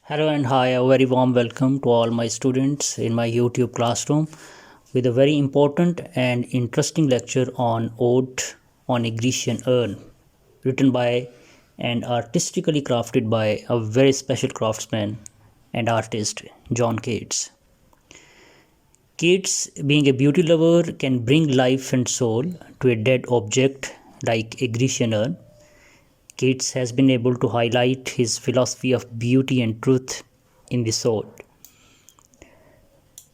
Hello and hi, a very warm welcome to all my students in my YouTube classroom with a very important and interesting lecture on Ode on a Grecian Urn, written by and artistically crafted by a very special craftsman and artist, John Keats. Keats, being a beauty lover, can bring life and soul to a dead object like a Grecian urn. Keats has been able to highlight his philosophy of beauty and truth in this ode.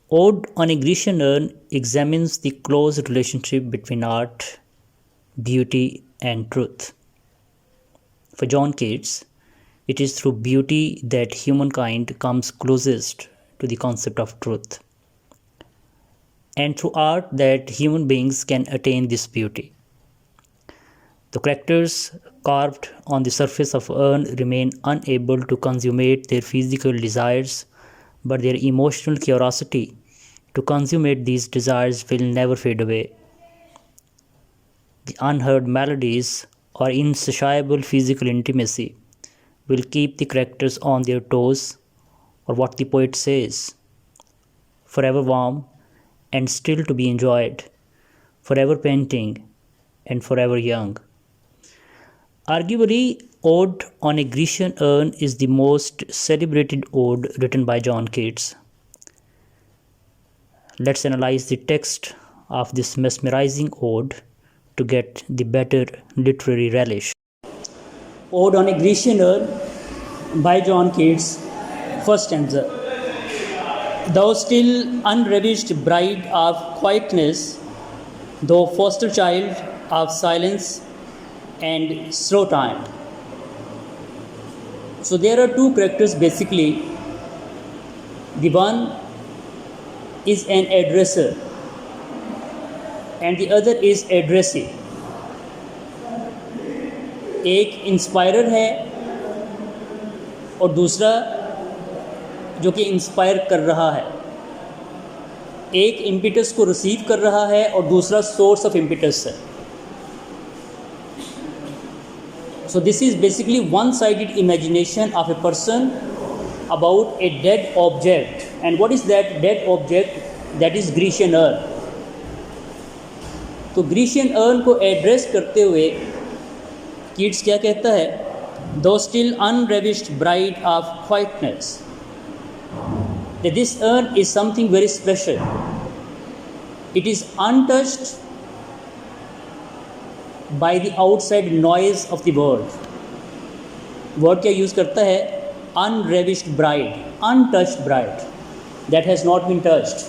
Ode on a Grecian Urn examines the close relationship between art, beauty, and truth. For John Keats, it is through beauty that humankind comes closest to the concept of truth, and through art that human beings can attain this beauty. The characters carved on the surface of urn remain unable to consummate their physical desires, but their emotional curiosity to consummate these desires will never fade away. The unheard melodies or insatiable physical intimacy will keep the characters on their toes, or what the poet says, forever warm and still to be enjoyed, forever painting and forever young. Arguably, Ode on a Grecian Urn is the most celebrated ode written by John Keats. Let's analyze the text of this mesmerizing ode to get the better literary relish. Ode on a Grecian Urn by John Keats, first stanza. Thou still unravished bride of quietness, thou foster child of silence and slow time. So there are two characters basically. The one is an addresser and the other is addressee. एक inspirer है और दूसरा जो कि inspire कर रहा है. एक इम्पिटस को रिसीव कर रहा है और दूसरा सोर्स ऑफ इम्पिटस है. So this is basically one-sided imagination of a person about a dead object. And what is that dead object? That is Grecian urn. तो Grecian urn को एड्रेस करते हुए कीट्स क्या कहता है? Thou still unravished bride of quietness. That this urn is something very special. It is untouched by the outside noise of the world. Word क्या use करता है? Unravished bride, untouched bride, that has not been touched.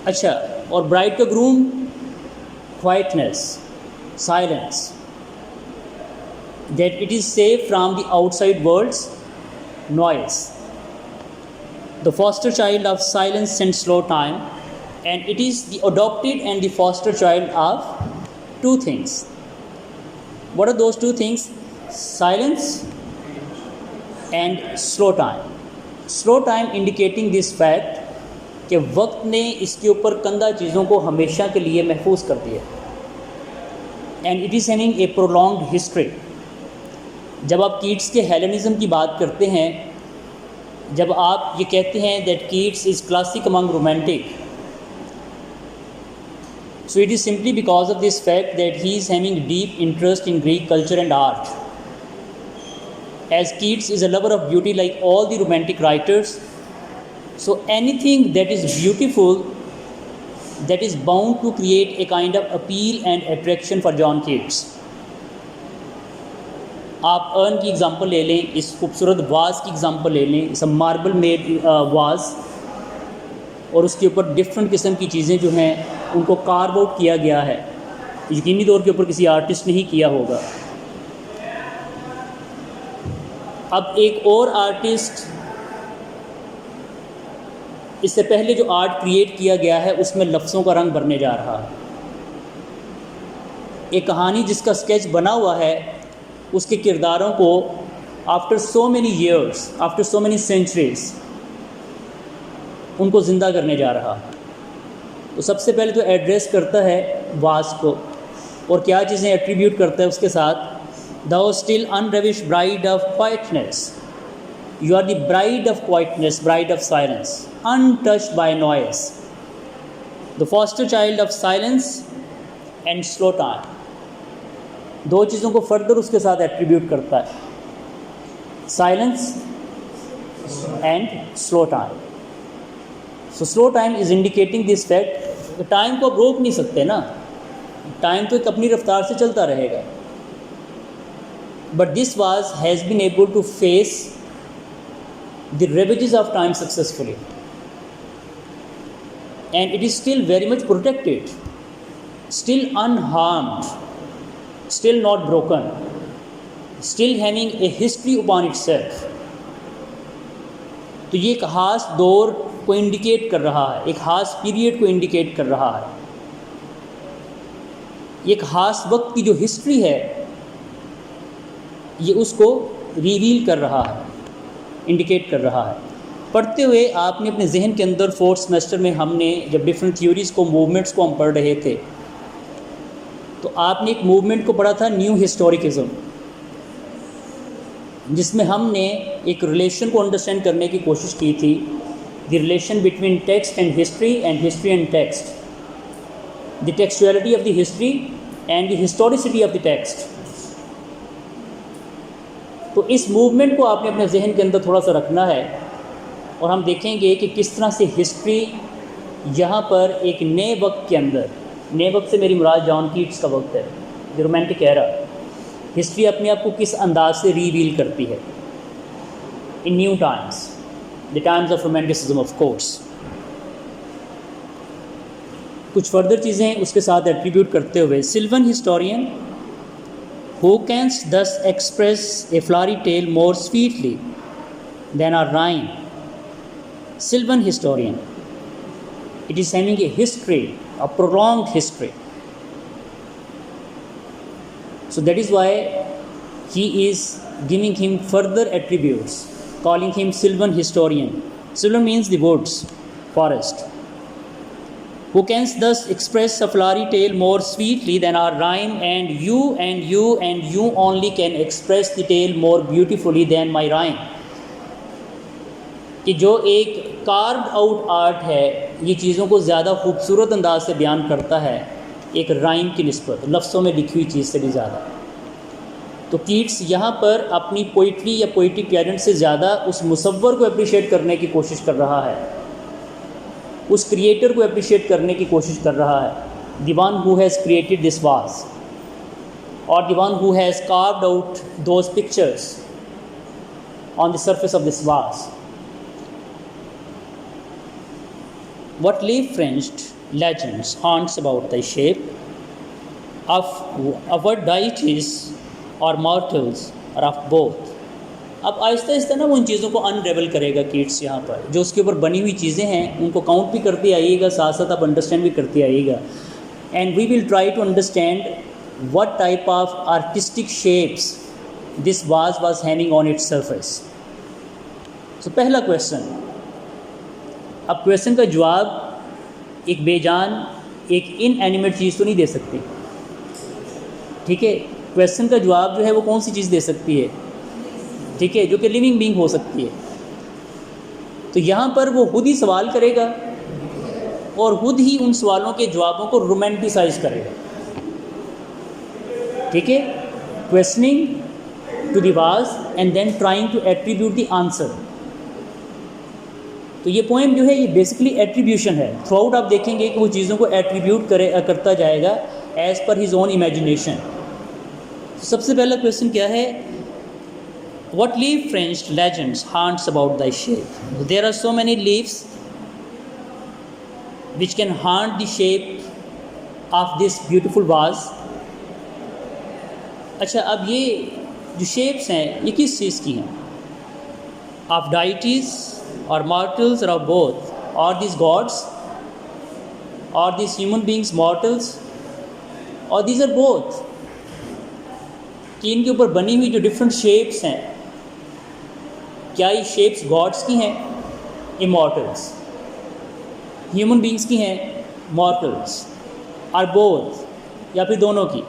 अच्छा, और bride का groom, quietness, silence, that it is safe from the outside world's noise. The foster child of silence and slow time, and it is the adopted and the foster child of two things. What are those two things? Silence and slow time. Slow time indicating this fact कि वक्त ने इसके ऊपर कंधा चीज़ों को हमेशा के लिए महफूज कर दिया. And it is having a prolonged history. जब आप कीट्स के हेलेनिज्म की बात करते हैं, जब आप ये कहते हैं that Keats is classic among romantic, so it is simply because of this fact that he is having deep interest in Greek culture and art. As Keats is a lover of beauty like all the romantic writers, so anything that is beautiful, that is bound to create a kind of appeal and attraction for John Keats. आप earn की example ले लें, इस खूबसूरत was की example ले लें, इस मार्बल मेड वाज, और उसके ऊपर डिफरेंट किस्म की चीज़ें जो हैं उनको कार्व आउट किया गया है. यकीनी तौर के ऊपर किसी आर्टिस्ट ने ही किया होगा. अब एक और आर्टिस्ट, इससे पहले जो आर्ट क्रिएट किया गया है उसमें लफ्ज़ों का रंग भरने जा रहा है. एक कहानी जिसका स्केच बना हुआ है, उसके किरदारों को after so many years, after so many centuries उनको ज़िंदा करने जा रहा है. तो सबसे पहले तो एड्रेस करता है वास को, और क्या चीज़ें एट्रीब्यूट करता है उसके साथ? Thou still unravished bride of quietness. You are the bride of quietness, bride of silence, untouched by noise, the foster child of silence and slow time. दो चीज़ों को फर्दर उसके साथ एट्रीब्यूट करता है, silence and slow time. So slow time is indicating this fact, time को आप रोक नहीं सकते ना, टाइम तो एक अपनी रफ्तार से चलता रहेगा. But this vase has been able to face the ravages of time successfully, and it is still very much protected, still unharmed, still not broken, still having a history upon itself. तो ये एक ख़ास दौर को indicate कर रहा है, एक ख़ास पीरियड को इंडिकेट कर रहा है, ये एक ख़ास वक्त की जो हिस्ट्री है ये उसको रिवील कर रहा है, इंडिकेट कर रहा है. पढ़ते हुए आपने अपने जहन के अंदर फोर्थ सेमेस्टर में हमने जब डिफरेंट थ्योरीज़ को, मूवमेंट्स को हम पढ़ रहे थे, तो आपने एक मूवमेंट को पढ़ा था न्यू हिस्टोरिकिज्म, जिसमें हमने एक रिलेशन को अंडरस्टैंड करने की कोशिश की थी, the relation between text and history and text, the textuality of the history and the historicity of the text. तो इस मूवमेंट को आपने अपने जहन के अंदर थोड़ा सा रखना है और हम देखेंगे कि किस तरह से हिस्ट्री यहाँ पर एक नए वक्त के अंदर, नए वक्त से मेरी मुराद जॉन कीट्स का वक्त है, द रोमांटिक एरा, हिस्ट्री अपने आप को किस अंदाज से रिवील करती है in new times, the times of romanticism of course. कुछ फर्दर चीज़ें उसके साथ एट्रीब्यूट करते हुए, sylvan historian who canst thus express a flowery tale more sweetly than our rhyme. Sylvan historian, it is having a history, a prolonged history. So that is why he is giving him further attributes, calling him Sylvan historian. Sylvan means the woods, forest. Who can thus express a flowery tale more sweetly than our rhyme, and you only can express the tale more beautifully than my rhyme. कि जो एक carved out art है, ये चीज़ों को ज़्यादा खूबसूरत अंदाज से बयान करता है एक राइम की निस्बत, लफ्ज़ों में लिखी हुई चीज़ से भी ज़्यादा. तो कीट्स यहाँ पर अपनी पोइट्री या पोइट्रिक टैलेंट से ज़्यादा उस मुसव्वर को अप्रिशिएट करने की कोशिश कर रहा है, उस क्रिएटर को अप्रिशिएट करने की कोशिश कर रहा है, the one who has created this vase, और the one who has carved out those pictures on the surface of this vase. What leaf-fringed legends haunts about the shape of our deities or mortals or of both. अब आहिस्ता आहिस्ता ना वो उन चीज़ों को अनरेवल करेगा Keats यहाँ पर, जो उसके ऊपर बनी हुई चीज़ें हैं उनको काउंट भी करते आइएगा, साथ साथ आप अंडरस्टैंड भी करते आइएगा. And we will try to understand what type of artistic shapes this vase having on its surface. So पहला क्वेश्चन, अब क्वेश्चन का जवाब एक बेजान, एक इनएनिमेट चीज़ तो नहीं दे सकती, ठीक है. क्वेश्चन का जवाब जो है वो कौन सी चीज़ दे सकती है, ठीक है, जो कि लिविंग बीइंग हो सकती है. तो यहाँ पर वो खुद ही सवाल करेगा और खुद ही उन सवालों के जवाबों को रोमांटिसाइज करेगा, ठीक है. Questioning to the was and then trying to attribute the answer. तो ये पोएम जो है ये बेसिकली एट्रीब्यूशन है. थ्रू आउट आप देखेंगे कि वो चीज़ों को एट्रीब्यूट करता जाएगा as per his own imagination. सबसे पहला क्वेश्चन क्या है, what leaf fringed legends haunts about the shape. There are so many leaves which can haunt the shape of this beautiful vase. अच्छा, अब ये जो शेप्स हैं ये किस चीज़ की हैं, of deities or mortals or of both, or these gods, or these human beings mortals, or these are both. कि इनके ऊपर बनी हुई जो डिफरेंट शेप्स हैं, क्या ये शेप्स गॉड्स की हैं, इमॉर्टल्स, ह्यूमन बींग्स की हैं, मॉर्टल्स, और बोथ या फिर दोनों की.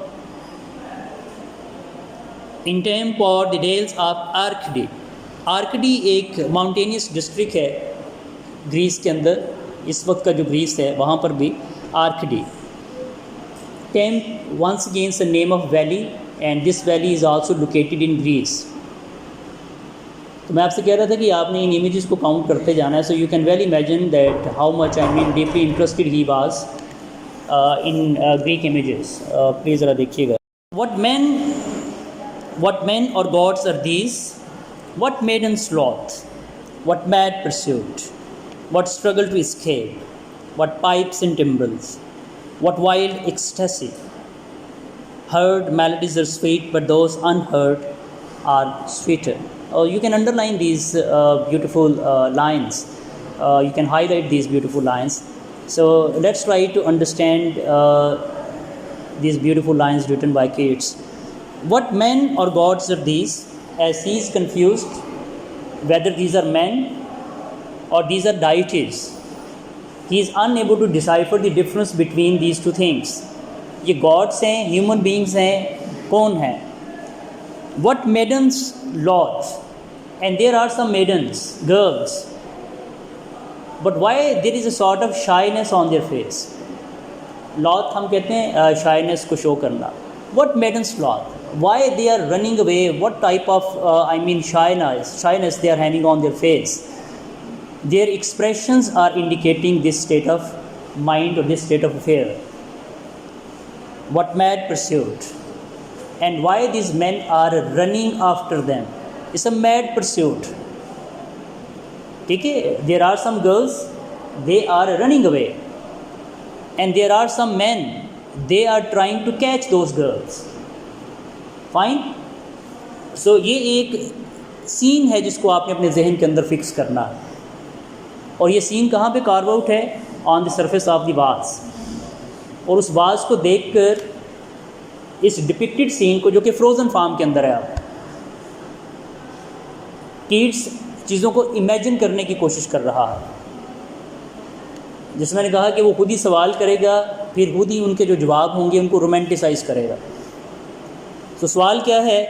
इन टेम फॉर द डेल्स ऑफ आर्कडी आर्कडी एक माउंटेनियस डिस्ट्रिक्ट है ग्रीस के अंदर। इस वक्त का जो ग्रीस है वहाँ पर भी आर्कडी came once again the name of valley, and this valley is also located in Greece. तो मैं आपसे कह रहा था कि आपने इन इमेजेस को काउंट करते जाना है, so you can well imagine that how much I mean deeply interested he was in Greek images. Please ज़रा देखिएगा। what men or gods are these? What maiden sloth? What mad pursuit? What struggle to escape? What pipes and timbrels? What wild ecstasy? Heard melodies are sweet, but those unheard are sweeter. You can underline these beautiful lines. You can highlight these beautiful lines. So let's try to understand these beautiful lines written by Keats. What men or gods are these? As he is confused whether these are men or these are deities. He is unable to decipher the difference between these two things. ये gods हैं, human beings हैं, कौन हैं? What maidens lords? And there are some maidens, girls. But why there is a sort of shyness on their face? Loth हम कहते हैं shyness को show करना. What maidens loth? Why they are running away? What type of shyness they are having on their face? Their expressions are indicating this state of mind or this state of affair. What mad pursuit? And why these men are running after them? It's a mad pursuit. Okay? There are some girls, they are running away. And there are some men, they are trying to catch those girls. Fine? So ये एक scene है जिसको आपने अपने जहन के अंदर fix करना है। और ये सीन कहाँ पे कार्व आउट है? On the surface of the was. और उस वाज को देखकर इस डिपिक्टेड सीन को, जो कि फ्रोज़न फार्म के अंदर है, आप कीट्स चीज़ों को इमेजिन करने की कोशिश कर रहा है। जिसमें मैंने कहा कि वो खुद ही सवाल करेगा, फिर खुद ही उनके जो जवाब होंगे उनको रोमांटिसाइज करेगा। तो सवाल क्या है?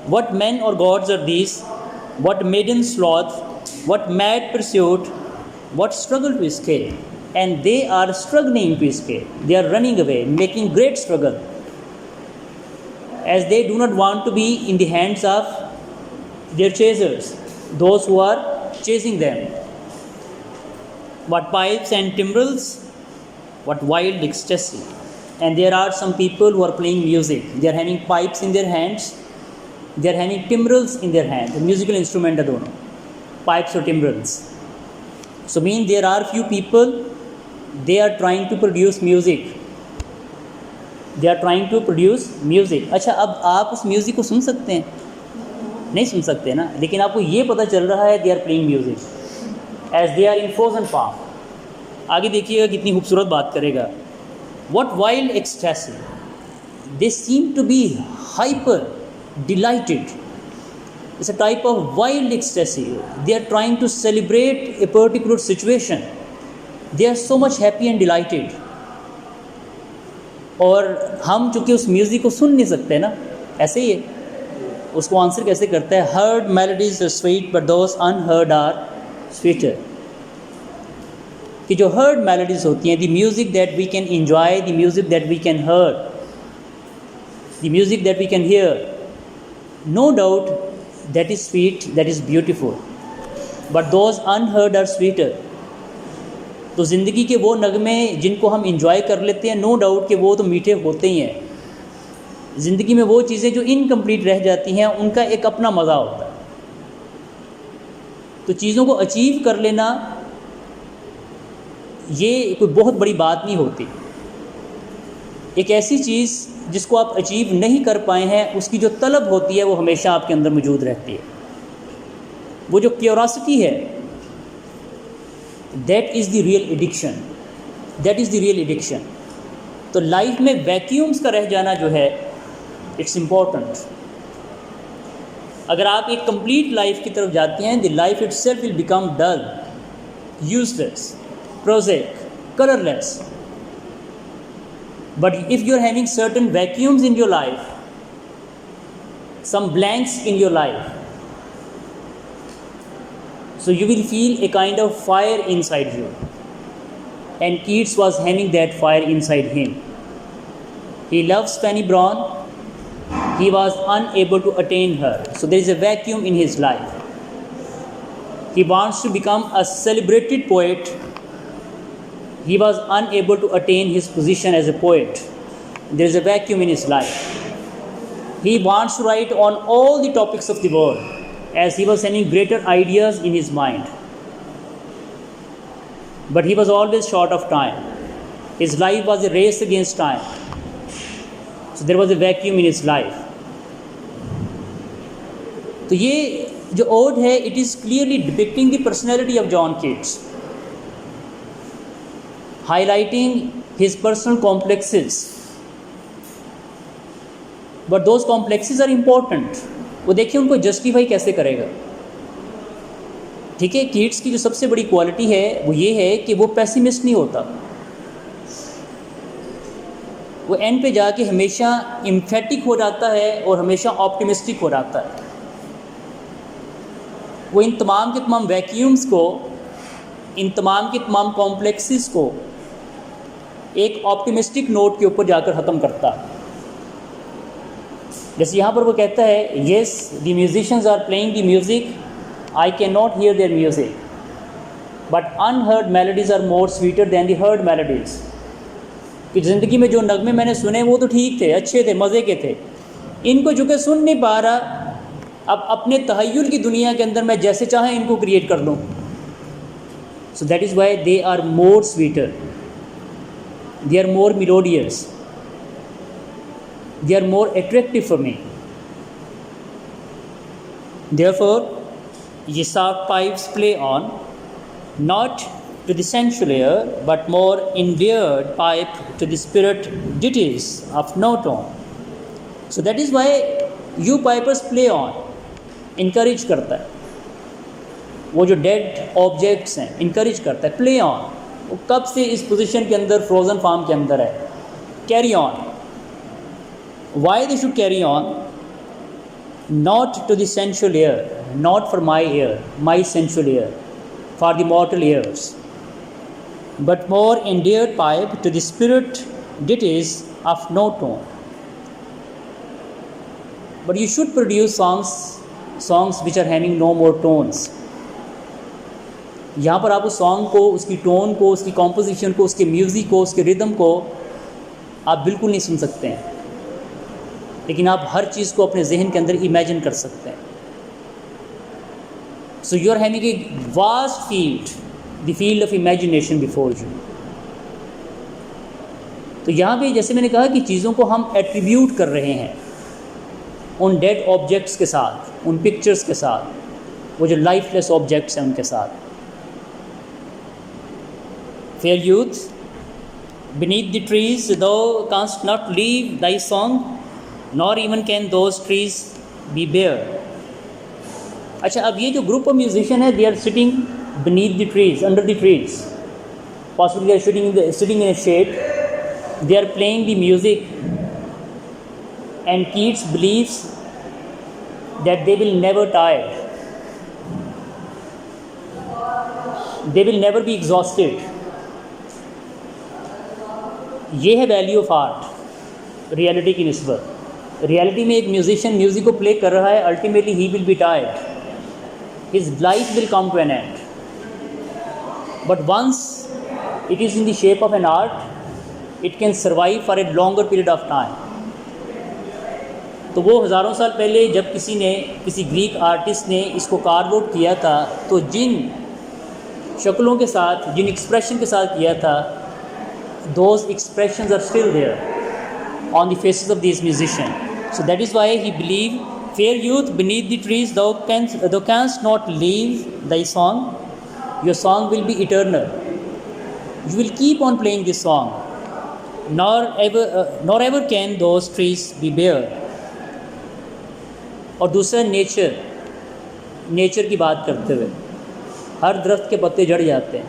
What man or gods are these? What maidens loth? What mad pursuit? What struggle to escape? And they are struggling to escape. They are running away, making great struggle, as they do not want to be in the hands of their chasers, those who are chasing them. What pipes and timbrels? What wild ecstasy? And there are some people who are playing music. They are having pipes in their hands. They are having timbrels in their hands. Musical instrument है दोनों, pipes or timbrels. So mean there are few people, they are trying to produce music. They are trying to produce music. अच्छा, अब आप उस music को सुन सकते हैं? नहीं सुन सकते ना, लेकिन आपको ये पता चल रहा है they are playing music as they are in frozen form. आगे देखिएगा कितनी खूबसूरत बात करेगा. What wild ecstasy! They seem to be hyper delighted. It's a type of wild ecstasy. They are trying to celebrate a particular situation. They are so much happy and delighted. और हम चूँकि उस म्यूज़िक को सुन नहीं सकते ना, ऐसे ही है। उसको आंसर कैसे करता है? Heard melodies are sweet, but those unheard are sweeter. कि जो heard melodies होती हैं, the music that we can enjoy, the music that we can hear, the music that we can hear, no doubt that is sweet, that is beautiful, but those unheard are sweeter. तो ज़िंदगी के वो नगमे जिनको हम enjoy कर लेते हैं, नो डाउट कि वो तो मीठे होते ही हैं। ज़िंदगी में वो चीज़ें जो इनकम्प्लीट रह जाती हैं, उनका एक अपना मज़ा होता है। तो चीज़ों को अचीव कर लेना ये कोई बहुत बड़ी बात नहीं होती। एक ऐसी चीज़ जिसको आप अचीव नहीं कर पाए हैं, उसकी जो तलब होती है वो हमेशा आपके अंदर मौजूद रहती है। वो जो क्यूरोसिटी है, that is the real addiction, that is the real addiction. तो लाइफ में वैक्यूम्स का रह जाना जो है, इट्स इम्पॉर्टेंट। अगर आप एक कंप्लीट लाइफ की तरफ जाते हैं, the life itself will become dull, useless, prosaic, colourless. But if you're having certain vacuums in your life, some blanks in your life, So you will feel a kind of fire inside you. And Keats was having that fire inside him. He loves Fanny Brawne. He was unable to attain her. So there is a vacuum in his life. He wants to become a celebrated poet. He was unable to attain his position as a poet. There is a vacuum in his life. He wants to write on all the topics of the world, as he was having greater ideas in his mind. But he was always short of time. His life was a race against time. So there was a vacuum in his life. तो ये जो ode है, it is clearly depicting the personality of John Keats, highlighting his personal complexes. But those complexes are important. वो देखिए उनको justify कैसे करेगा. ठीक है, कीट्स की जो सबसे बड़ी क्वालिटी है वो ये है कि वो पैसिमिस्ट नहीं होता. वो एंड पे जाके हमेशा इम्फेटिक हो जाता है और हमेशा ऑप्टिमिस्टिक हो जाता है. वो इन तमाम के तमाम वैक्यूम्स को, इन तमाम के तमाम कॉम्प्लेक्सेस को एक ऑप्टिमिस्टिक नोट के ऊपर जाकर ख़त्म करता है. जैसे यहाँ पर वो कहता है, yes the musicians are playing the music, I can not hear their music, but unheard melodies are more sweeter than the heard melodies. कि ज़िंदगी में जो नगमे मैंने सुने वो तो ठीक थे, अच्छे थे, मज़े के थे, इनको जो कि सुन नहीं पा रहा, अब अपने तहय्युल की दुनिया के अंदर मैं जैसे चाहे इनको क्रिएट कर लूँ. So that is why they are more sweeter, they are more melodious, they are more attractive for me. Therefore, ye soft pipes play on, not to the sensual ear, but more endeared pipe to the spirit ditties of no tone. So that is why you pipers play on, encourage करता है. वो जो dead objects हैं encourage करता है, play on. वो कब से इस पोजीशन के अंदर फ्रोज़न फार्म के अंदर है, carry on. Why they should carry on? Not to the sensual ear, not for my ear, my sensual ear, for the mortal ears, but more endeared pipe to the spirit ditties of no tone. But you should produce songs which are having no more tones. यहाँ पर आप उस song को, उसकी tone को, उसकी composition को, उसके म्यूज़िक को, उसके रिदम को आप बिल्कुल नहीं सुन सकते हैं, लेकिन आप हर चीज़ को अपने जहन के अंदर इमेजिन कर सकते हैं. So you are having a vast field, the field of imagination before you. तो यहाँ पे जैसे मैंने कहा कि चीज़ों को हम एट्रीब्यूट कर रहे हैं उन डेड ऑब्जेक्ट्स के साथ, उन पिक्चर्स के साथ, वो जो लाइफलेस ऑब्जेक्ट्स हैं उनके साथ. Fair youth, beneath the trees thou canst not leave thy song, nor even can those trees be bare. अच्छा, अब ये जो ग्रुप ऑफ म्यूजिशियन है, they are sitting beneath the trees, under the trees, possibly they are sitting in a shade, they are playing the music, and Keats believes that they will never tired, they will never be exhausted. ये है value of art reality की निस्बत. Reality में एक musician music को play कर रहा है, ultimately he will be tired, his life will come to an end. But once it is in the shape of an art, it can survive for a longer period of time. तो वो हज़ारों साल पहले जब किसी Greek artist ने इसको carve out किया था, तो जिन शक्लों के साथ, जिन एक्सप्रेशन के साथ किया था, those expressions are still there on the faces of these musicians. So that is why he believed, fair youth, beneath the trees thou canst not leave thy song, your song will be eternal, you will keep on playing this song, nor ever can those trees be bare. और दूसरा nature की बात करते हुए, हर दरख्त के पत्ते झड़ जाते हैं,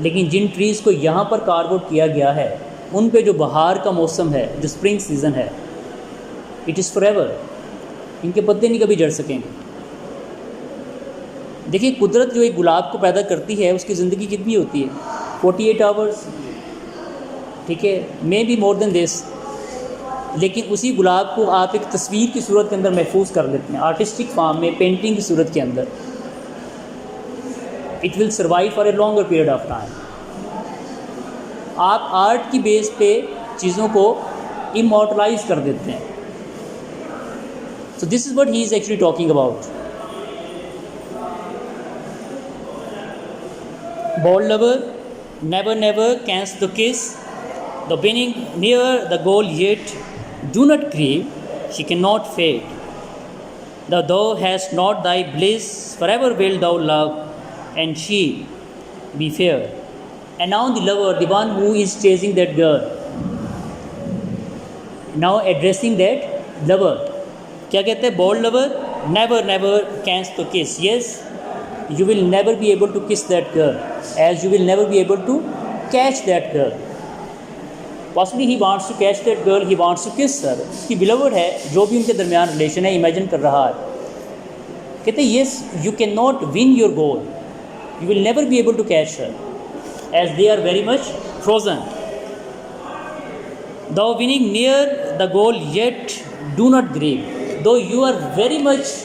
लेकिन जिन ट्रीज़ को यहाँ पर कार्व आउट किया गया है, उन पे जो बहार का मौसम है, जो स्प्रिंग सीज़न है, इट इज़ फॉरएवर, इनके पत्ते नहीं कभी झड़ सकेंगे. देखिए कुदरत जो एक गुलाब को पैदा करती है उसकी ज़िंदगी कितनी होती है? 48 आवर्स, ठीक है, may be more than this. लेकिन उसी गुलाब को आप एक तस्वीर की सूरत के अंदर महफूज कर लेते हैं, आर्टिस्टिक फॉर्म में, पेंटिंग की सूरत के अंदर। It will survive for a longer period of time. आप आर्ट की बेस पे चीज़ों को इमॉर्टलाइज कर देते हैं। So this is what he is actually talking about. Ball lover, never never cancel the kiss, the winning near the goal yet do not grieve, she cannot fade. Thou hast not thy bliss, forever will thou love, and she be fair. And now the lover, the one who is chasing that girl, now addressing that lover, क्या कहते हैं? Ball lover, never never cancel the kiss. Yes, you will never be able to kiss that girl, as you will never be able to catch that girl. Possibly he wants to catch that girl, he wants to kiss her. उसकी beloved है, जो भी उनके दरमियान relation है, imagine कर रहा है। कहते हैं yes, you cannot win your goal, you will never be able to catch her, as they are very much frozen. Thou winning near the goal yet do not grieve, though you are very much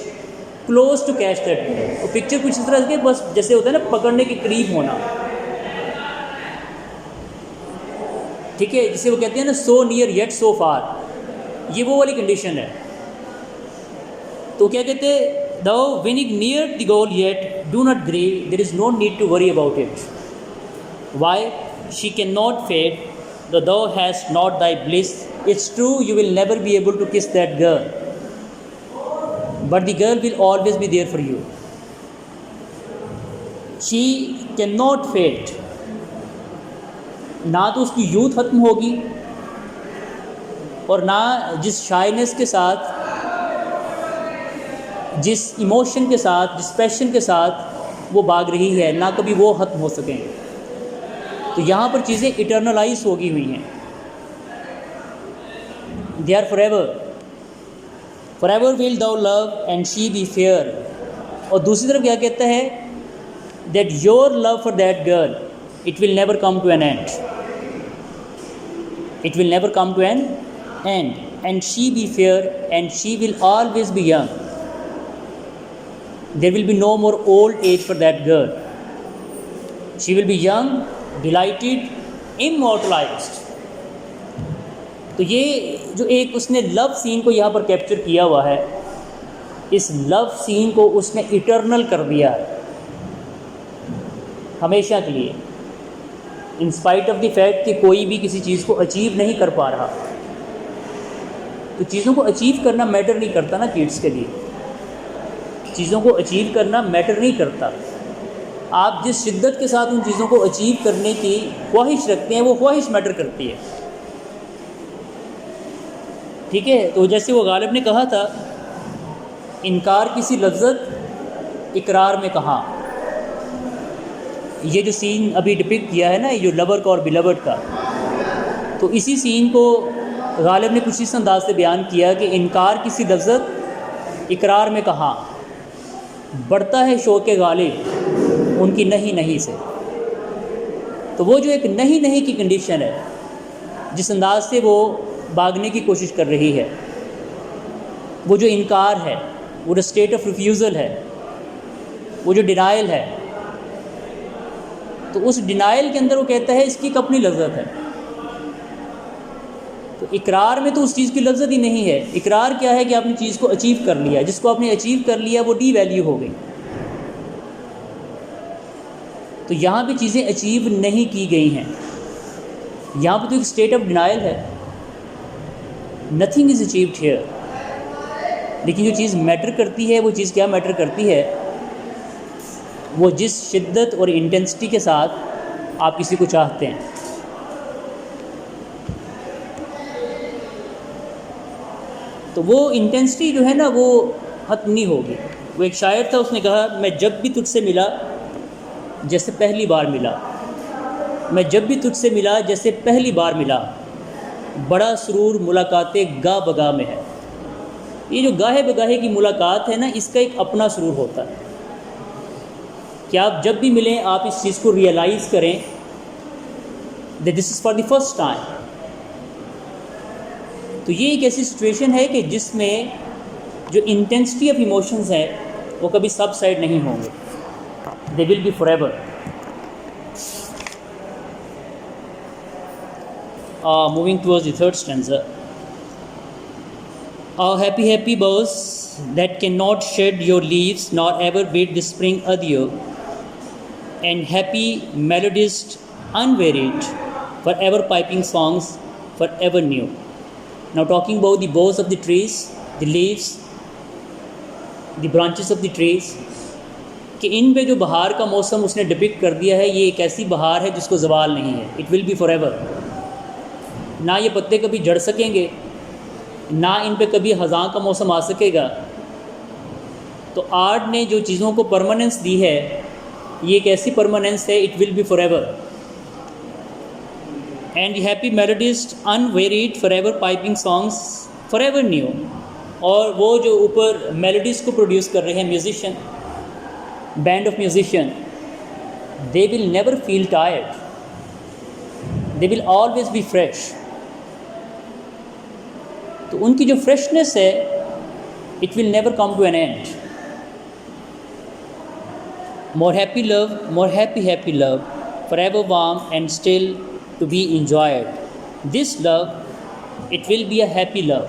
close to catch that ball. और picture कुछ इस तरह के बस जैसे होता है ना, पकड़ने के करीब होना, ठीक है, जिसे वो कहते हैं ना सो नियर येट सो फार, ये वो वाली कंडीशन है। तो क्या कहते हैं? Though winning near the goal yet do not grieve, there is no need to worry about it. Why? She can not fade, though hast not thy bliss. It's true, you will never be able to kiss that girl, but the girl will always be there for you. She cannot fade. ना तो उसकी youth ख़त्म होगी और ना जिस shyness के साथ, जिस इमोशन के साथ, जिस पैशन के साथ वो भाग रही है, ना कभी वो ख़त्म हो सकेंगे। तो यहाँ पर चीज़ें इटर्नलाइज होगी हुई हैं। They are forever. Forever will thou love and she be fair. और दूसरी तरफ क्या कहता है? That your love for that girl, it will never come to an end. It will never come to an end. And she be fair, and she will always be young. There will be no more old age for that girl. She will be young, delighted, immortalized. तो ये जो एक उसने love scene को यहाँ पर capture किया हुआ है, इस लव सीन को उसने इटर्नल कर दिया है, हमेशा के लिए, in spite of the fact कि कोई भी किसी चीज़ को अचीव नहीं कर पा रहा। तो चीज़ों को अचीव करना मैटर नहीं करता ना किड्स के लिए, चीज़ों को अचीव करना मैटर नहीं करता। आप जिस शिद्दत के साथ उन चीज़ों को अचीव करने की ख्वाहिश रखते हैं, वो ख्वाहिश मैटर करती है, ठीक है। तो जैसे वो गालिब ने कहा था, इनकार किसी लफ्ज़त इकरार में कहाँ। ये जो सीन अभी डिपिक्ट किया है ना, ये जो लवर का और बिलवर्ड का, तो इसी सीन को गालिब ने कुछ इस अंदाज से बयान किया कि इनकार किसी लफ्ज़त इकरार में कहाँ, बढ़ता है शौक़ गालिब उनकी नहीं नहीं से। तो वो जो एक नहीं नहीं की कंडीशन है, जिस अंदाज से वो भागने की कोशिश कर रही है, वो जो इनकार है, वो जो स्टेट ऑफ रिफ्यूज़ल है, वो जो डिनाइल है, तो उस डिनाइल के अंदर वो कहता है इसकी एक अपनी लज्जत है। तो इकरार में तो उस चीज़ की लज्जत ही नहीं है। इकरार क्या है कि आपने चीज़ को अचीव कर लिया, जिसको आपने अचीव कर लिया वो डी वैल्यू हो गई। तो यहाँ पे चीज़ें अचीव नहीं की गई हैं, यहाँ पे तो एक स्टेट ऑफ डिनाइल है, नथिंग इज़ अचीव्ड हियर। लेकिन जो चीज़ मैटर करती है, वो चीज़ क्या मैटर करती है? वो जिस शिद्दत और इंटेंसिटी के साथ आप किसी को चाहते हैं। तो वो इंटेंसिटी जो है ना, वो ख़त्म नहीं होगी। वो एक शायर था, उसने कहा, मैं जब भी तुझसे मिला जैसे पहली बार मिला, मैं जब भी तुझसे मिला जैसे पहली बार मिला, बड़ा सुरूर मुलाकाते गा बगा में है। ये जो गाहे बगाहे की मुलाकात है ना, इसका एक अपना सुरूर होता है। कि आप जब भी मिलें आप इस चीज़ को रियलाइज़ करें that this is for the first time. तो ये एक ऐसी सिचुएशन है कि जिसमें जो इंटेंसिटी ऑफ इमोशंस है वो कभी सबसाइड नहीं होंगे, they will be forever. Moving towards the third stanza. Ah, happy, happy boughs that cannot shed your leaves, nor ever bid the spring adieu, and happy melodist unwearied, forever piping songs, forever new. Now talking about the boughs of the trees, the leaves, the branches of the trees, कि इन पे जो बहार का मौसम उसने depict कर दिया है, ये एक ऐसी बहार है जिसको ज़वाल नहीं है, इट विल बी फॉरएवर। ना ये पत्ते कभी जड़ सकेंगे, ना इन पे कभी ख़ज़ां का मौसम आ सकेगा। तो आर्ट ने जो चीज़ों को परमानेंस दी है, ये एक ऐसी परमानेंस है, it will be forever. And happy melodist unwearied forever piping songs forever new. और वो जो ऊपर मेलोडीज को प्रोड्यूस कर रहे हैं musician, band of musician, they will never feel tired, they will always be fresh. तो उनकी जो फ्रेशनेस है it will never come to an end. More happy love, more happy love, forever warm and still to be enjoyed. This love, it will be a happy love,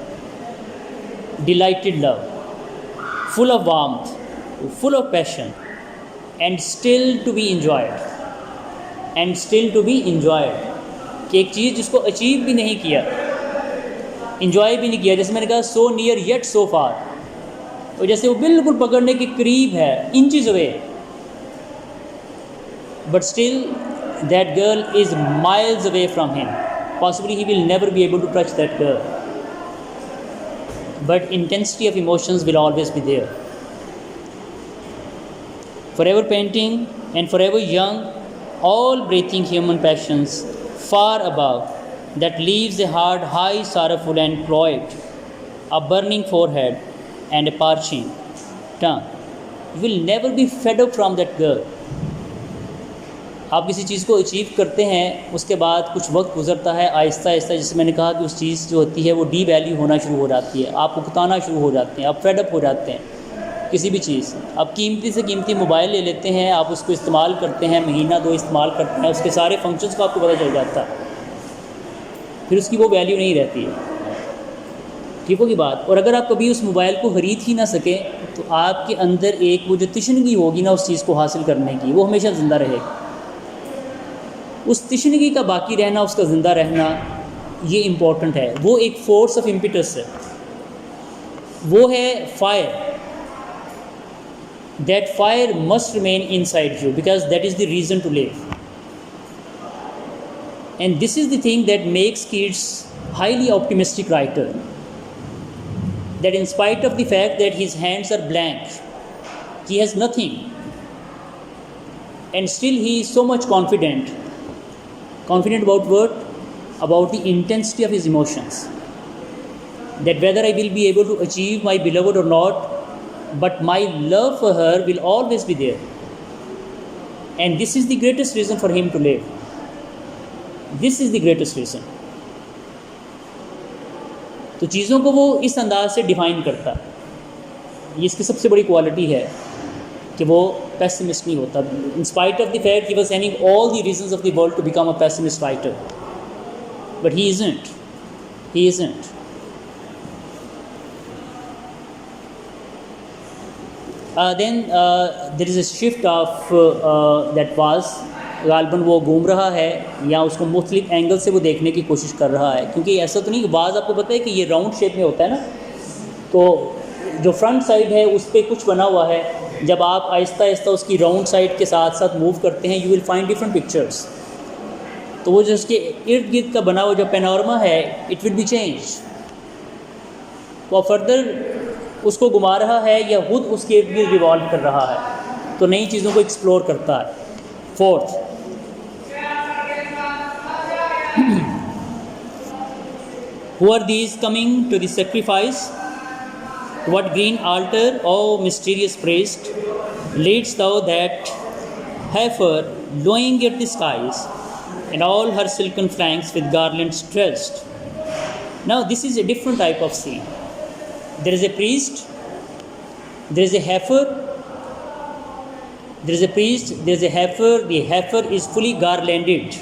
delighted love, full of warmth, full of passion, and still to be enjoyed. And still to be enjoyed. कि एक चीज़ जिसको achieve भी नहीं किया, enjoy भी नहीं किया, जैसे मैंने कहा सो नियर येट सो फार, और जैसे वो बिल्कुल पकड़ने के करीब है, inches away, but still that girl is miles away from him, possibly he will never be able to touch that girl, but intensity of emotions will always be there. Forever painting and forever young, all breathing human passions, far above, that leaves a heart high, sorrowful and cloyed, a burning forehead and a parching tongue. You will never be fed up from that girl. आप किसी चीज़ को achieve करते हैं, उसके बाद कुछ वक्त गुजरता है, आहिस्ता आहिस्ता, जैसे मैंने कहा कि उस चीज़ जो होती है वो डी वैल्यू होना शुरू हो जाती है, आप उकताना शुरू हो जाते हैं, आप फेड अप हो जाते हैं किसी भी चीज़। आप कीमती से कीमती मोबाइल ले लेते हैं, आप उसको इस्तेमाल करते हैं, महीना दो इस्तेमाल करते हैं, उसके सारे फंक्शंस को आपको पता चल जाता है, फिर उसकी वो वैल्यू नहीं रहती है। ठीक होगी बात। और अगर आप कभी उस मोबाइल को ख़रीद ही ना सकें तो आपके अंदर एक वो जो तिश्नगी होगी ना उस चीज़ को हासिल करने की, वो हमेशा ज़िंदा रहेगी। उस तिश्नगी का बाकी रहना, उसका ज़िंदा रहना, ये इम्पॉर्टेंट है। वो एक फोर्स ऑफ इम्पिटस है, वो है fire. That fire must remain inside you because that is the reason to live. And this is the thing that makes Keats highly optimistic writer. That in spite of the fact that his hands are blank, he has nothing, and still he is so much confident. Confident about what? About the intensity of his emotions. That whether I will be able to achieve my beloved or not, but my love for her will always be there, and this is the greatest reason for him to live. This is the greatest reason. तो चीज़ों को वो इस अंदाज से define करता है, ये इसकी सबसे बड़ी क्वालिटी है कि वो पेसिमिस्ट नहीं होता, in spite of the fact he was having all the reasons of the world to become a pessimist writer, but he isn't. Then there is a shift of that vase. गालबन वो घूम रहा है या उसको मुख्तलिफ angle से वो देखने की कोशिश कर रहा है, क्योंकि ऐसा तो नहीं कि वाज आपको पता है कि ये राउंड शेप में होता है ना, तो जो फ्रंट साइड है उस पर कुछ बना हुआ है, जब आप आहिस्ता आहिस्ता उसकी राउंड साइड के साथ साथ मूव करते हैं you will find different pictures. तो वो जो उसके इर्द गिर्द का बना हुआ जो पैनोरमा है इट विल बी चेंज। वो फर्दर उसको घुमा रहा है या खुद उसके इर्द गिर्द रिवॉल्व कर रहा है, तो नई चीज़ों को एक्सप्लोर करता है। Fourth, who are these coming to the sacrifice? What green altar, O mysterious priest, leadst thou that heifer lowing at the skies, and all her silken flanks with garlands dressed. Now this is a different type of scene. There is a priest, there is a heifer, there is a priest, there is a heifer. The heifer is fully garlanded.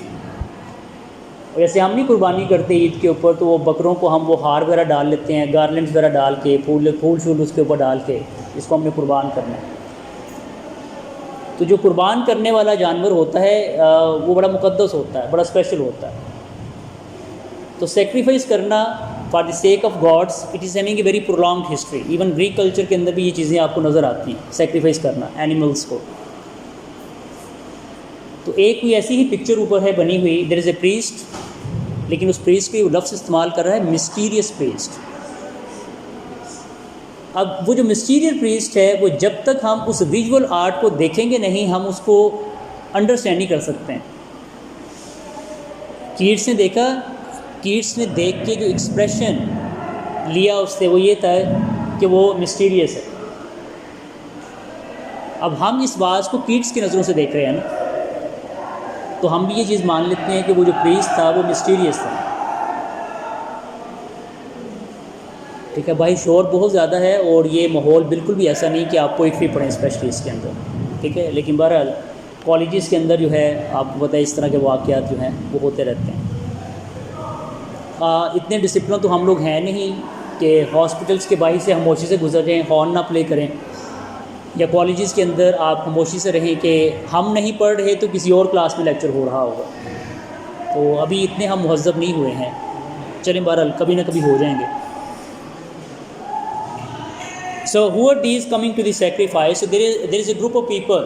जैसे हम नहीं कुर्बानी करते ईद के ऊपर, तो वो बकरों को हम वो हार वगैरह डाल लेते हैं, गार्लेंड्स वगैरह डाल के, फूल शूल उसके ऊपर डाल के, इसको हमने कुर्बान करना है। तो जो कुर्बान करने वाला जानवर होता है वो बड़ा मुक़द्दस होता है, बड़ा स्पेशल होता है। तो सेक्रीफाइस करना for the sake of gods, it is having a very prolonged history. Even Greek culture के अंदर भी ये चीज़ें आपको नज़र आती हैं, सेक्रीफाइस करना एनिमल्स को। तो एक कोई ऐसी ही पिक्चर ऊपर है बनी हुई, देयर इज़ ए प्रीस्ट, लेकिन उस प्रीस्ट के लफ्ज़ इस्तेमाल कर रहा है मिस्टीरियस प्रीस्ट। अब वो जो मिस्टीरियस प्रीस्ट है, वो जब तक हम उस विजुअल आर्ट को देखेंगे नहीं, हम उसको अंडरस्टैंड नहीं कर सकते हैं। कीट्स ने देखा, कीट्स ने देख के जो एक्सप्रेशन लिया उससे, वो ये था कि वो मिस्टीरियस है। अब हम इस बात को कीट्स की नज़रों से देख रहे हैं ना, तो हम भी ये चीज़ मान लेते हैं कि वो जो प्रीस्ट था वो मिस्टीरियस था। ठीक है भाई, शोर बहुत ज़्यादा है और ये माहौल बिल्कुल भी ऐसा नहीं कि आप पोइट्री पढ़ें स्पेशली इसके अंदर, ठीक है। लेकिन बहरहाल कॉलेजेस के अंदर जो है आपको पता है इस तरह के वाक़यात जो हैं वो होते रहते हैं। इतने डिसिप्लिन तो हम लोग हैं नहीं कि हॉस्पिटल्स के बाहर से खामोशी से गुजर जाएँ, हॉर्न ना प्ले करें, या कॉलेजेस के अंदर आप खामोशी से रहें कि हम नहीं पढ़ रहे तो किसी और क्लास में लेक्चर हो रहा होगा। तो अभी इतने हम मुहज़्ज़ब नहीं हुए हैं, चलें बहरहाल कभी ना कभी हो जाएंगे। So who are these coming to the sacrifice? So there is a group of people.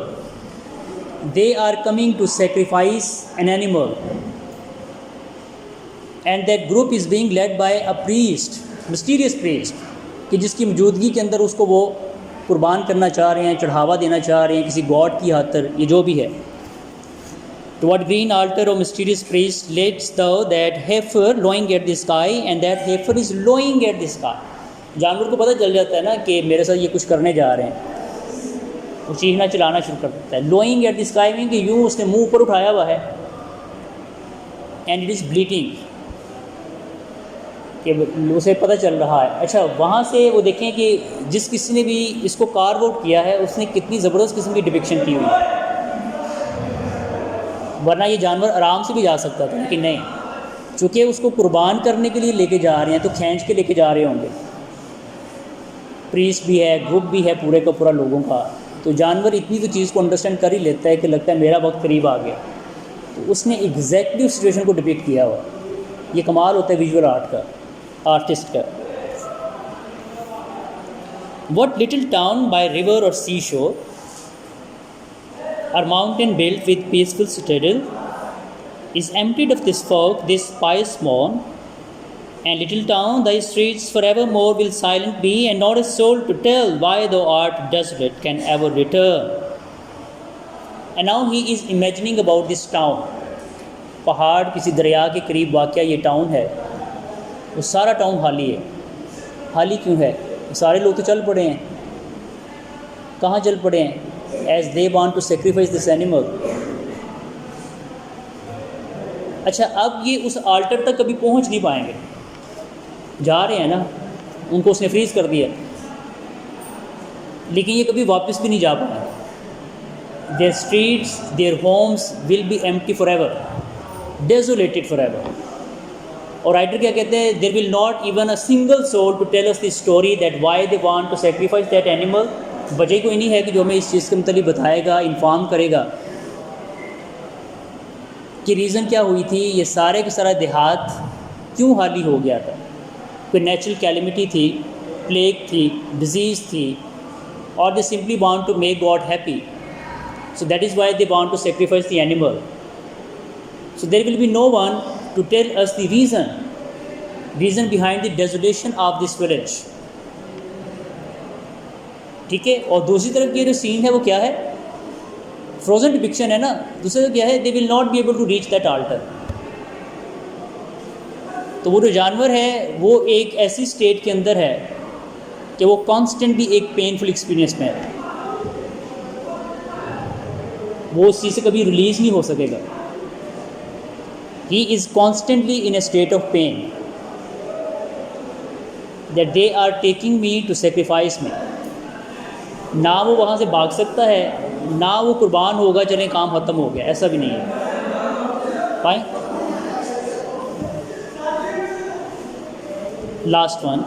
They are coming to sacrifice an animal, and that group is being led by a priest, mysterious priest, कि जिसकी मौजूदगी के अंदर उसको वो कुर्बान करना चाह रहे हैं, चढ़ावा देना चाह रहे हैं किसी गॉड की खातिर, ये जो भी है। Toward green altar of mysterious priest leads thou that heifer lowing at the sky, and that heifer is lowing at the sky. जानवर को पता चल जाता है ना कि मेरे साथ ये कुछ करने जा रहे हैं, वो चीखना चलाना शुरू कर देता है। लोइंग एट द स्काई में कि यूँ उसने मुंह ऊपर उठाया हुआ है, एंड इट इज़ ब्लीटिंग, कि उसे पता चल रहा है। अच्छा, वहाँ से वो देखें कि जिस किसी ने भी इसको कार्व आउट किया है उसने कितनी ज़बरदस्त किस्म की डिपिक्शन की हुई है, वरना ये जानवर आराम से भी जा सकता था, लेकिन नहीं, चूँकि उसको कुर्बान करने के लिए लेके जा रहे हैं तो खींच के लेके जा रहे होंगे। प्रीस्ट भी है, ग्रुप भी है पूरे का पूरा लोगों का, तो जानवर इतनी तो चीज़ को अंडरस्टैंड कर ही लेता है कि लगता है मेरा वक्त करीब आ गया, तो उसने एग्जैक्टली उस सिचुएशन को डिपिक्ट किया हुआ। ये कमाल होता है विजुअल आर्ट का, आर्टिस्ट का। What little town by river or seashore or mountain built with peaceful citadel is emptied of this fog, this pious morn, and little town, thy streets forevermore will silent be, and not a soul to tell why thou art desolate can ever return. And now he is imagining about this town. पहाड़ किसी दरिया के करीब वाक़या ये town है, वो सारा टाउन खाली है। खाली क्यों है? सारे लोग तो चल पड़े हैं। कहाँ चल पड़े हैं? As they want to sacrifice this animal. अच्छा, अब ये उस आल्टर तक कभी पहुँच नहीं पाएंगे, जा रहे हैं ना, उनको उसने फ्रीज़ कर दिया, लेकिन ये कभी वापस भी नहीं जा पाएंगे। Their streets, their homes will be empty forever, desolated forever. और राइटर क्या कहते हैं? There will not even a single soul to tell us the story that why they want to sacrifice that animal. वजह कोई नहीं है कि जो हमें इस चीज़ के मतलब बताएगा, इन्फॉर्म करेगा कि रीज़न क्या हुई थी, ये सारे के सारा देहात क्यों हाली हो गया था। कोई नेचुरल कैलेमिटी थी, प्लेग थी, डिजीज़ थी, और they simply want to make God happy, so that is why they want to sacrifice the animal. So there will be no one to tell us the reason behind the desolation of this village. ठीक है। और दूसरी तरफ ये जो scene है वो क्या है? फ्रोजन डिपिक्शन है ना। दूसरी तरफ क्या है? They will not be able to reach that altar. तो वो जो जानवर है वो एक ऐसी स्टेट के अंदर है कि वो कॉन्स्टेंटली एक पेनफुल एक्सपीरियंस में है। वो उस चीज़ से कभी रिलीज़ नहीं हो सकेगा। He is constantly in a state of pain that they are taking me to sacrifice me. ना वो वहाँ से भाग सकता है, ना वो कुर्बान होगा चलें काम ख़त्म हो गया, ऐसा भी नहीं है। Fine, last one,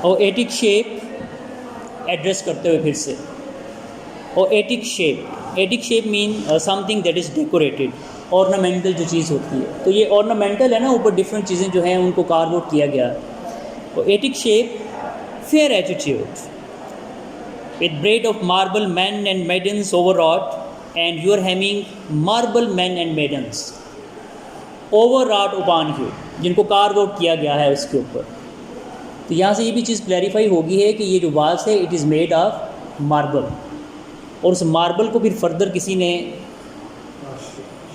O Attic shape address करते हुए फिर से, O Attic shape, Attic shape mean something that is decorated, ornamental जो चीज़ होती है। तो ये ऑर्नामेंटल है ना, ऊपर डिफरेंट चीज़ें जो हैं उनको कार्व आउट किया गया है। Poetic shape, fair attitude, with braid of marble men and maidens overwrought, and you are having marble men and maidens overwrought upon you, जिनको कार्व आउट किया गया है उसके ऊपर। तो यहाँ से ये भी चीज़ क्लैरिफाई होगी है कि ये जो वास है it is made of marble, और उस मार्बल को फिर फर्दर किसी ने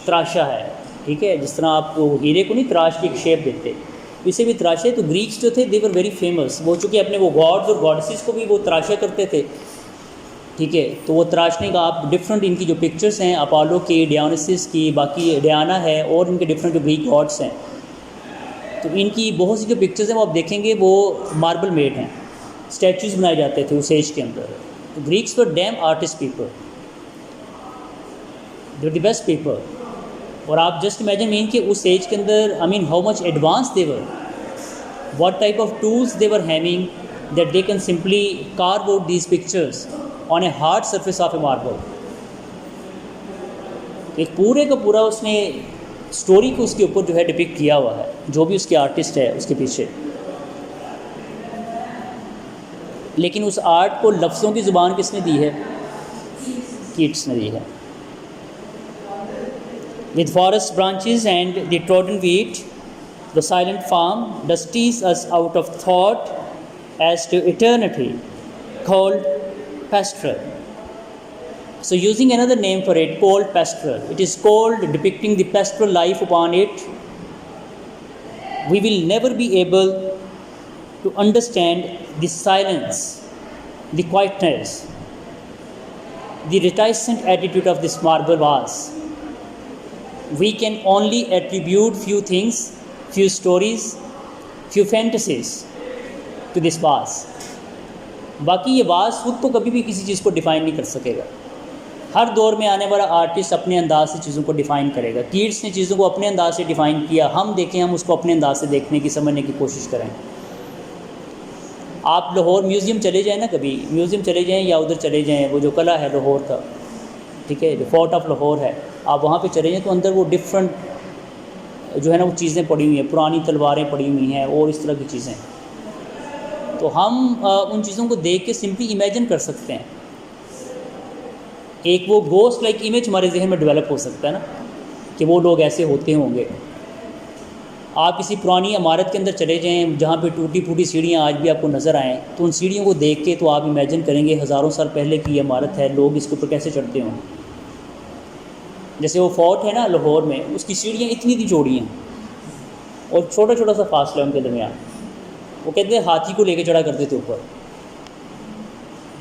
तराशा है। ठीक है, जिस तरह आप हीरे को नहीं तराश की एक शेप देते, इसे भी तराशे। तो ग्रीक्स जो थे दे वर वेरी फेमस, वो चूँकि अपने वो गॉड्स और गॉडेसेस को भी वो तराशा करते थे। ठीक है, तो वो तराशने का आप डिफरेंट इनकी जो पिक्चर्स हैं अपोलो की, डियोनिसिस की, बाकी डियाना है और इनके डिफरेंट जो ग्रीक गॉड्स हैं, तो इनकी बहुत सी जो पिक्चर्स हैं वो आप देखेंगे वो मार्बल मेड हैं, स्टैचूज़ बनाए जाते थे उस एज के अंदर। तो Greeks were dam artist people, they the best people. और आप जस्ट इमेजिन मीन कि उस एज के अंदर I mean how much advance they were, what type of tools they were having that they can simply carve out these pictures on a hard surface of A marble. एक पूरे का पूरा उसने story को उसके ऊपर जो है डिपिक्ट किया हुआ है, जो भी उसके आर्टिस्ट है उसके पीछे। लेकिन उस आर्ट को लफ्ज़ों की ज़ुबान किसने दी है? कीट्स ने दी है। With forest branches and the trodden wheat, the silent farm does tease us out of thought as to eternity, called pastoral. So using another name for it, called pastoral, it is called depicting the pastoral life upon it. We will never be able to understand the silence, the quietness, the reticent attitude of this marble vase. We can only attribute few things, few stories, few fantasies to this vase. बाकी ये वास खुद तो कभी भी किसी चीज़ को define नहीं कर सकेगा। हर दौर में आने वाला आर्टिस्ट अपने अंदाज से चीज़ों को डिफ़ाइन करेगा। कीट्स ने चीज़ों को अपने अंदाज से डिफ़ाइन किया, हम देखें, हम उसको अपने अंदाज से देखने की, समझने की कोशिश करें। आप लाहौर म्यूज़ियम चले जाएँ ना, कभी म्यूज़ियम चले जाएँ या उधर चले जाएँ, वो जो कला है लाहौर का, ठीक है, जो फोर्ट ऑफ लाहौर है, आप वहाँ पे चले जाएँ तो अंदर वो डिफरेंट जो है ना वो चीज़ें पड़ी हुई हैं, पुरानी तलवारें पड़ी हुई हैं और इस तरह की चीज़ें। तो हम उन चीज़ों को देख के सिंपली इमेजिन कर सकते हैं, एक वो गोस्ट लाइक इमेज हमारे जहन में डेवलप हो सकता है ना कि वो लोग ऐसे होते होंगे। आप किसी पुरानी इमारत के अंदर चले जाएँ जहाँ पे टूटी फूटी सीढ़ियाँ आज भी आपको नज़र आएँ, तो उन सीढ़ियों को देख के तो आप इमेजिन करेंगे हज़ारों साल पहले की इमारत है, लोग इसके ऊपर कैसे चढ़ते होंगे। जैसे वो फोर्ट है ना लाहौर में, उसकी सीढ़ियाँ इतनी दी चौड़ी हैं और छोटा छोटा सा फासला उनके दरमियान। वो कहते हैं हाथी को लेके चढ़ा करते थे ऊपर,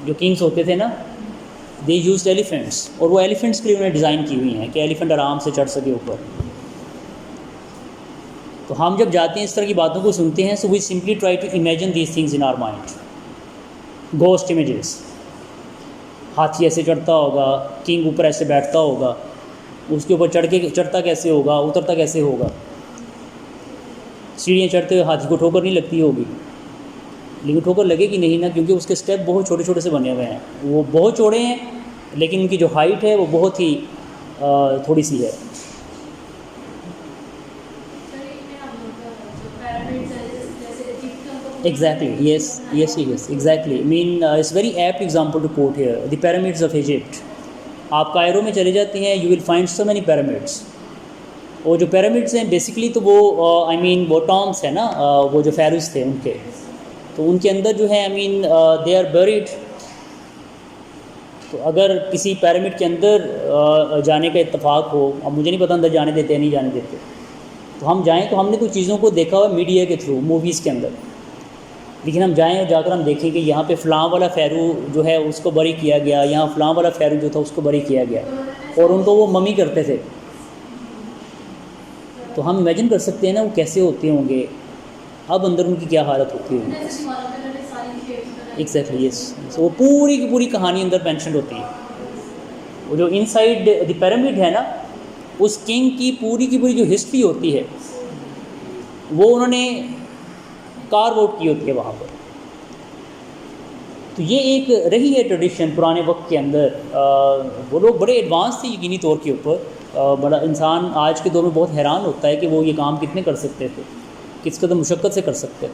जो किंग्स होते थे ना, दे यूज्ड एलिफेंट्स, और वो एलिफेंट्स के लिए उन्हें डिज़ाइन की हुई हैं कि एलिफेंट आराम से चढ़ सके ऊपर। तो हम जब जाते हैं इस तरह की बातों को सुनते हैं, so we simply try to imagine these things in our mind, ghost images. हाथी ऐसे चढ़ता होगा, किंग ऊपर ऐसे बैठता होगा, उसके ऊपर चढ़ता कैसे होगा, उतरता कैसे होगा। सीढ़ियाँ चढ़ते हुए हाथी को ठोकर नहीं लगती होगी, लेकिन ठोकर लगेगी नहीं ना, क्योंकि उसके स्टेप बहुत छोटे छोटे से बने हुए हैं। वो बहुत चौड़े हैं लेकिन उनकी जो हाइट है वो बहुत ही थोड़ी सी है। Exactly, yes, exactly. I mean, it's very apt example to quote here. The pyramids of Egypt. आप कायरो में चले जाते हैं, you will find so many pyramids. और जो pyramids हैं बेसिकली तो वो I mean वो टॉम्स है ना, वो जो pharaohs थे उनके, तो उनके अंदर जो है I mean they are buried. तो अगर किसी पिरामिड के अंदर जाने का इत्तेफाक हो, अब मुझे नहीं पता अंदर जाने देते या नहीं जाने देते, तो हम जाएँ तो हमने कुछ चीज़ों को देखा हुआ मीडिया के थ्रू, मूवीज़ के अंदर, लेकिन हम जाएं और जाकर हम देखें कि यहाँ पे फ़लाँ वाला फ़ैरू जो है उसको बरी किया गया, यहाँ फ़लाँ वाला फ़ैरू जो था उसको बरी किया गया, और उनको वो मम्मी करते थे। तो हम इमेजिन कर सकते हैं ना वो कैसे होते होंगे, अब अंदर उनकी क्या हालत होती होगी। Exactly, yes. वो पूरी की पूरी कहानी अंदर मेंशन होती है। वो जो इनसाइड द पिरामिड है ना, उस किंग की पूरी जो हिस्ट्री होती है वो उन्होंने कार्व आउट की होती है वहाँ पर। तो ये एक रही है ट्रेडिशन पुराने वक्त के अंदर। वो लोग बड़े एडवांस थे यकीनी तौर के ऊपर। बड़ा इंसान आज के दौर में बहुत हैरान होता है कि वो ये काम कितने कर सकते थे, किस कदर मुशक्क़त से कर सकते थे।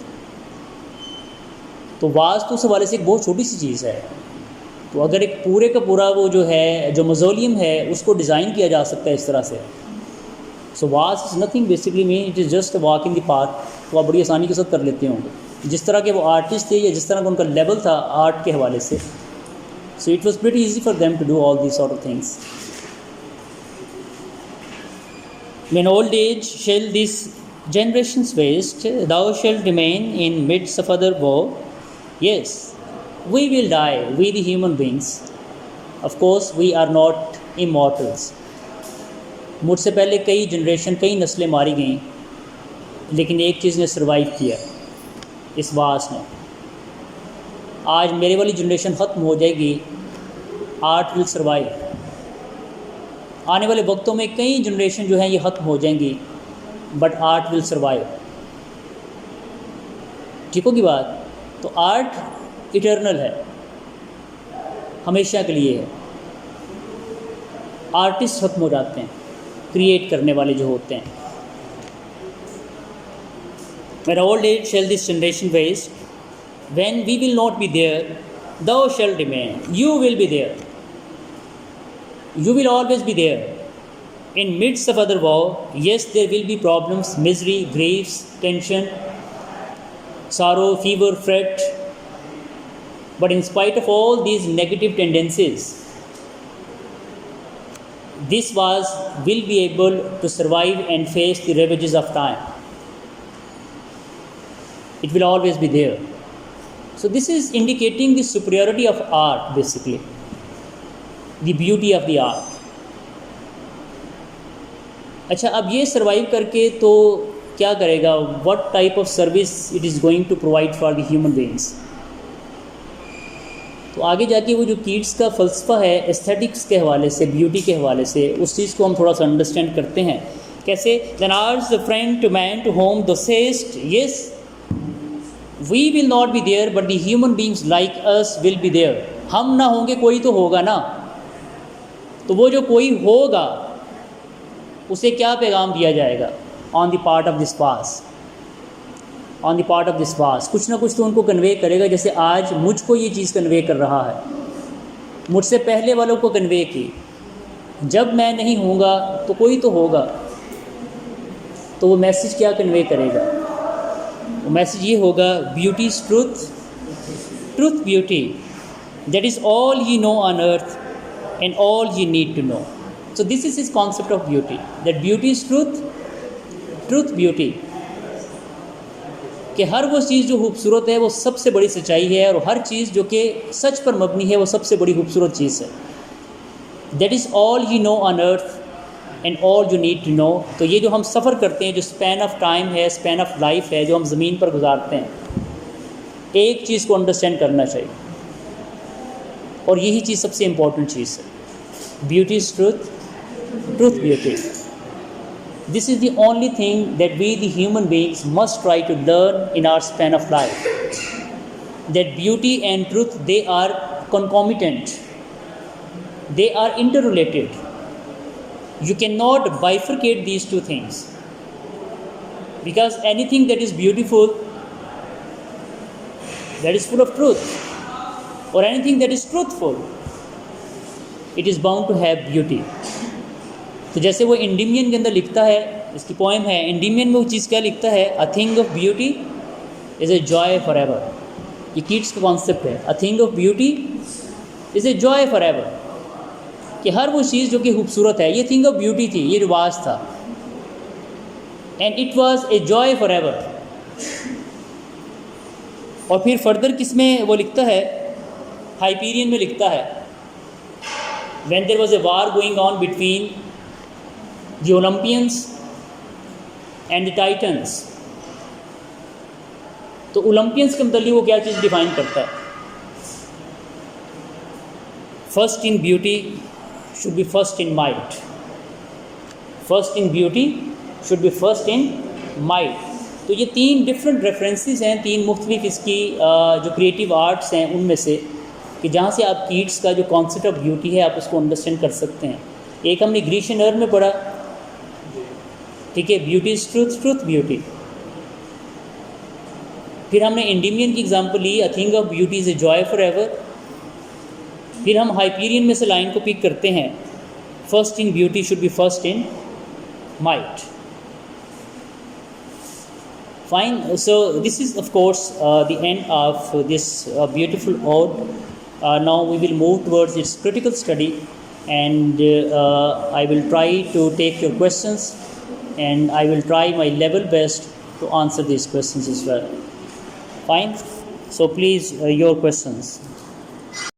तो वास्तु उस हवाले से एक बहुत छोटी सी चीज़ है। तो अगर एक पूरे का पूरा वो जो है जो मज़ोलियम है उसको डिज़ाइन किया जा सकता है इस तरह से, सो वास is nothing basically mean it is just walk in the park. तो आप बड़ी आसानी के साथ कर लेते होंगे जिस तरह के वो आर्टिस्ट थे या जिस तरह का उनका लेवल था आर्ट के हवाले से। So it was pretty easy for them to do all this sort of things. When old age shall this generations waste, thou shalt remain in midst of other woe. Yes, we will die, we the human beings. Of course, we are not immortals. मुझसे पहले कई generation कई नस्लें मारी गईं, लेकिन एक चीज़ ने सर्वाइव किया, इस वास ने। आज मेरे वाली जनरेशन ख़त्म हो जाएगी, आर्ट विल सर्वाइव। आने वाले वक्तों में कई जनरेशन जो हैं ये ख़त्म हो जाएंगी, बट आर्ट विल सर्वाइव। ठीक होगी बात? तो आर्ट इटर्नल है, हमेशा के लिए है। आर्टिस्ट ख़त्म हो जाते हैं, क्रिएट करने वाले जो होते हैं। When old age shall this generation waste, when we will not be there, thou shalt remain. You will be there. You will always be there. In midst of other woe, yes, there will be problems, misery, griefs, tension, sorrow, fever, fret. But in spite of all these negative tendencies, this vase will be able to survive and face the ravages of time. It will always be there. So this is indicating the superiority of art, basically. The beauty of the art. अच्छा, अब ये survive करके तो क्या करेगा? What type of service it is going to provide for the human beings? तो आगे जाके वो जो कीट्स का फ़लसफ़ा है एस्थेटिक्स के हवाले से, ब्यूटी के हवाले से, उस चीज़ को हम थोड़ा सा अंडरस्टैंड करते हैं। कैसे? Then ours the friend to man to whom thou sayest, yes, we will not be there, but the human beings like us will be there. हम ना होंगे, कोई तो होगा ना। तो वो जो कोई होगा उसे क्या पैगाम दिया जाएगा? On the part of this vase, on the part of this vase, कुछ ना कुछ तो उनको कन्वे करेगा। जैसे आज मुझको ये चीज़ कन्वे कर रहा है, मुझसे पहले वालों को कन्वे की। जब मैं नहीं होऊंगा तो कोई तो होगा, तो वो मैसेज क्या कन्वे करेगा? वो मैसेज ये होगा, beauty is truth, truth beauty, that is all you know on earth and all you need to know. So this is his concept of beauty, that beauty is truth, truth beauty, कि हर वो चीज़ जो खूबसूरत है वो सबसे बड़ी सच्चाई है, और हर चीज़ जो कि सच पर मबनी है वो सबसे बड़ी खूबसूरत चीज़ है। That is all you know on earth and all you need to know. तो ये जो हम सफ़र करते हैं, जो स्पैन ऑफ टाइम है, स्पैन ऑफ लाइफ है, जो हम ज़मीन पर गुजारते हैं, एक चीज़ को अंडरस्टैंड करना चाहिए, और यही चीज़ सबसे इम्पॉर्टेंट चीज़ है। Beauty is truth, truth beauty. This is the only thing that we the human beings must try to learn in our span of life, that beauty and truth they are concomitant, they are interrelated. You cannot bifurcate these two things, because anything that is beautiful, that is full of truth, or anything that is truthful, it is bound to have beauty. तो जैसे वो इंडिमियन के अंदर लिखता है, इसकी poem है, इंडिमियन में वो चीज़ क्या लिखता है? अ thing of beauty is a joy for ever. ये कीट्स का कॉन्सेप्ट है, अ thing of beauty is a joy for ever, कि हर वो चीज़ जो कि खूबसूरत है, ये थिंग ऑफ ब्यूटी थी, ये रिवाज था, and it was a joy for ever. और फिर फर्दर किस में वो लिखता है, हाइपीरियन में लिखता है, when there was a war going on between the Olympians and the Titans, तो ओलंपियंस के मतलब वो क्या चीज़ डिफाइन करता है, first in beauty should be first in might, first in beauty should be first in might. तो ये 3 different references हैं, 3 मुख्तलिफ इसकी जो क्रिएटिव आर्ट्स हैं उनमें से, कि जहाँ से आप कीट्स का जो कॉन्सेप्ट ऑफ ब्यूटी है आप उसको अंडरस्टैंड कर सकते हैं। एक हमने ग्रीशियन अर्थ में पढ़ा, ठीक है, beauty is truth, truth beauty. फिर हमने इंडिमियन की एग्जांपल ली, a thing of beauty is a joy for ever. फिर हम हाइपीरियन में से लाइन को पिक करते हैं, first in beauty should be first in might. Fine. So this is of course the end of this beautiful ode. Now we will move towards its critical study, and I will try to take your questions, and I will try my level best to answer these questions as well. Fine. So please, your questions.